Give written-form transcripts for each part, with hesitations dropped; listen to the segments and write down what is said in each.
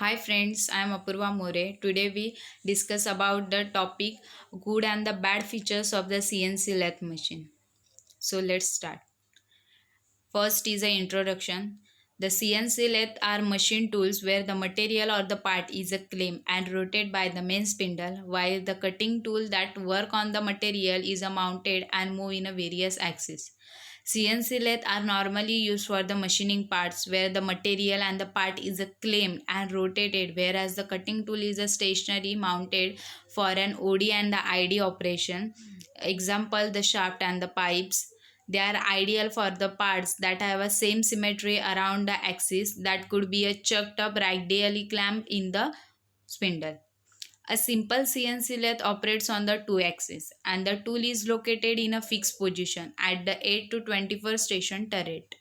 Hi friends, I am Apurva More. Today we discuss about the topic good and the bad features of the CNC lathe machine. So let's start. First is an introduction. The CNC lathe are machine tools where the material or the part is a claim and rotated by the main spindle, while the cutting tool that work on the material is a mounted and move in a various axes. CNC lathe are normally used for the machining parts where the material and the part is a claimed and rotated, whereas the cutting tool is a stationary mounted for an OD and the ID operation. Example, the shaft and the pipes. They are ideal for the parts that have a same symmetry around the axis that could be a chucked up radially clamp in the spindle. A simple CNC lathe operates on the two axes and the tool is located in a fixed position at the 8 to 24 station turret.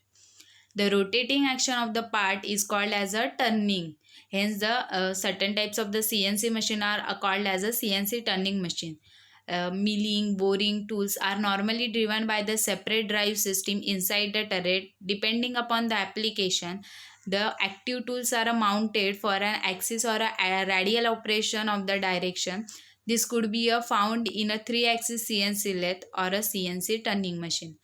The rotating action of the part is called as a turning. Hence, the certain types of the CNC machine are called as a CNC turning machine. Milling, boring tools are normally driven by the separate drive system inside the turret. Depending upon the application, the active tools are mounted for an axis or a radial operation of the direction. This could be found in a 3-axis CNC lathe or a CNC turning machine.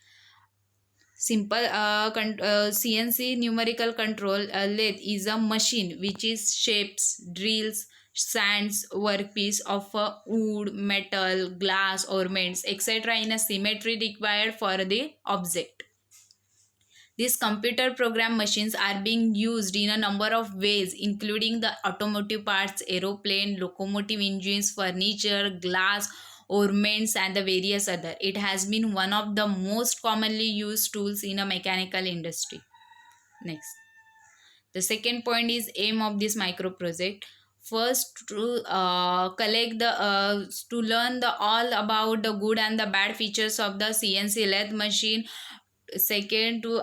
Simple CNC numerical control lathe is a machine which is shapes, drills, sands, workpiece of wood, metal, glass, ornaments, etc. in a symmetry required for the object. These computer program machines are being used in a number of ways, including the automotive parts, aeroplane, locomotive engines, furniture, glass, ornaments, and the various other. It has been one of the most commonly used tools in a mechanical industry. Next, the second point is aim of this micro project. First, to collect the to learn the all about the good and the bad features of the CNC lathe machine. Second, to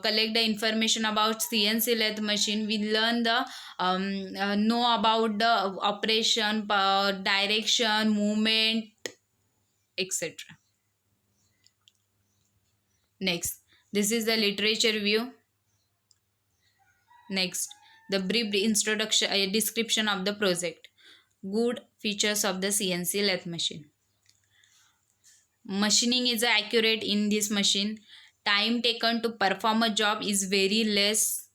collect the information about CNC lathe machine. We learn the know about the operation, direction, movement, etc. Next, this is the literature view. Next, the brief introduction description of the project. Good features of the CNC lathe machine. Machining is accurate in this machine. Time taken to perform a job is very less.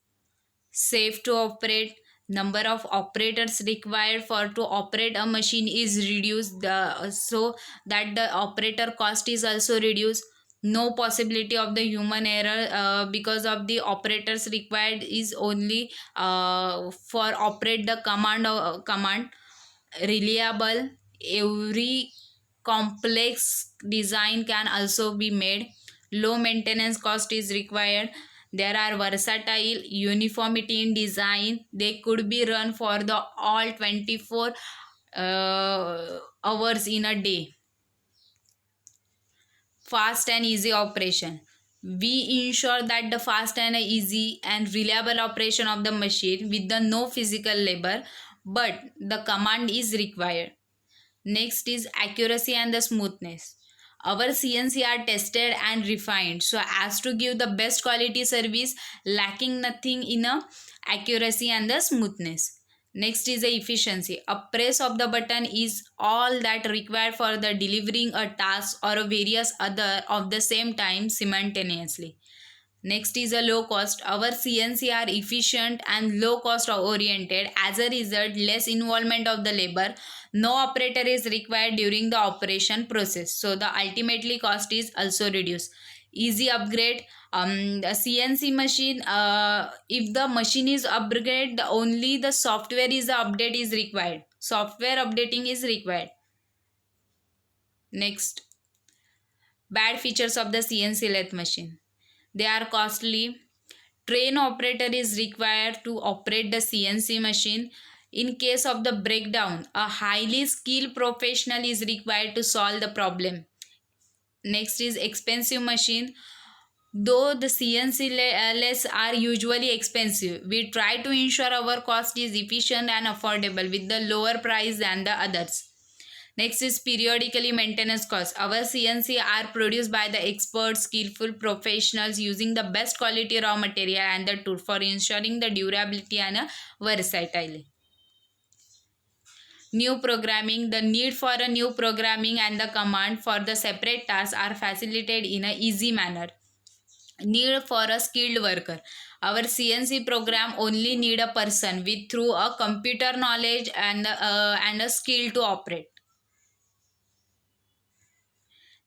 Safe to operate. Number of operators required for to operate a machine is reduced, so that the operator cost is also reduced. No possibility of the human error because of the operators required is only for operate the command. Reliable. Every complex design can also be made. Low maintenance cost is required. There are versatile. Uniformity in design. They could be run for the all 24 hours in a day. Fast and easy operation. We ensure that the fast and easy and reliable operation of the machine with the no physical labor, but the command is required. Next is accuracy and the smoothness. Our CNC are tested and refined so as to give the best quality service, lacking nothing in a accuracy and the smoothness. Next is the efficiency. A press of the button is all that required for the delivering a task or a various other of the same time simultaneously. Next is a low cost. Our CNC are efficient and low cost oriented. As a result, less involvement of the labor. No operator is required during the operation process. So the ultimately cost is also reduced. Easy upgrade. The CNC machine, if the machine is upgraded, only the software is the update is required. Software updating is required. Next, bad features of the CNC lathe machine. They are costly. Train operator is required to operate the CNC machine. In case of the breakdown, a highly skilled professional is required to solve the problem. Next is expensive machine. Though the CNC lathes are usually expensive, we try to ensure our cost is efficient and affordable with the lower price than the others. Next is periodically maintenance costs. Our CNC are produced by the expert, skillful professionals using the best quality raw material and the tool for ensuring the durability and versatility. new programming. The need for a new programming and the command for the separate tasks are facilitated in a easy manner. Need for a skilled worker. Our CNC program only need a person with through a computer knowledge and a skill to operate.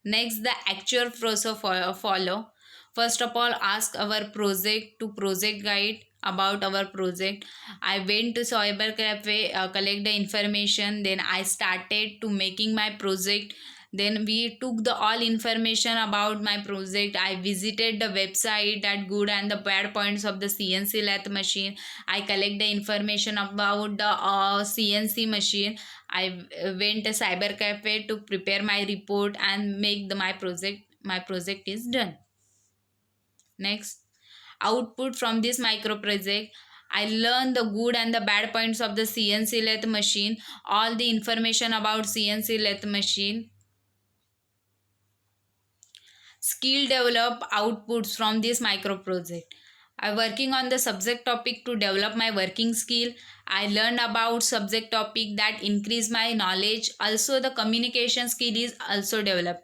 Next, the actual process follow. First of all, ask our project guide about our project. I went to cyber cafe, collect the information. Then I started to making my project. Then we took the all information about my project. I visited the website that good and the bad points of the CNC lathe machine. I collect the information about the CNC machine. I went to cyber cafe to prepare my report and make my project. My project is done. Next, output from this micro project. I learned the good and the bad points of the CNC lathe machine, all the information about CNC lathe machine. Skill develop outputs from this micro project. I'm working on the subject topic to develop my working skill. I learned about subject topic that increase my knowledge. Also, the communication skill is also developed.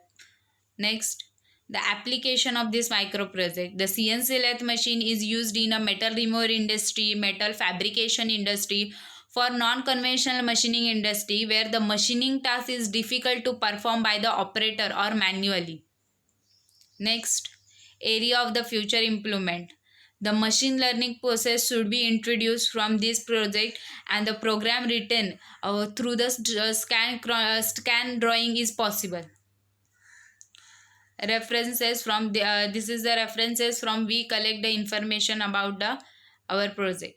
Next, the application of this micro project. The CNC lathe machine is used in a metal remover industry, metal fabrication industry, for non-conventional machining industry where the machining task is difficult to perform by the operator or manually. Next, area of the future implement. The machine learning process should be introduced from this project, and the program written through the scan drawing is possible. References from the this is the references from we collect the information about the our project.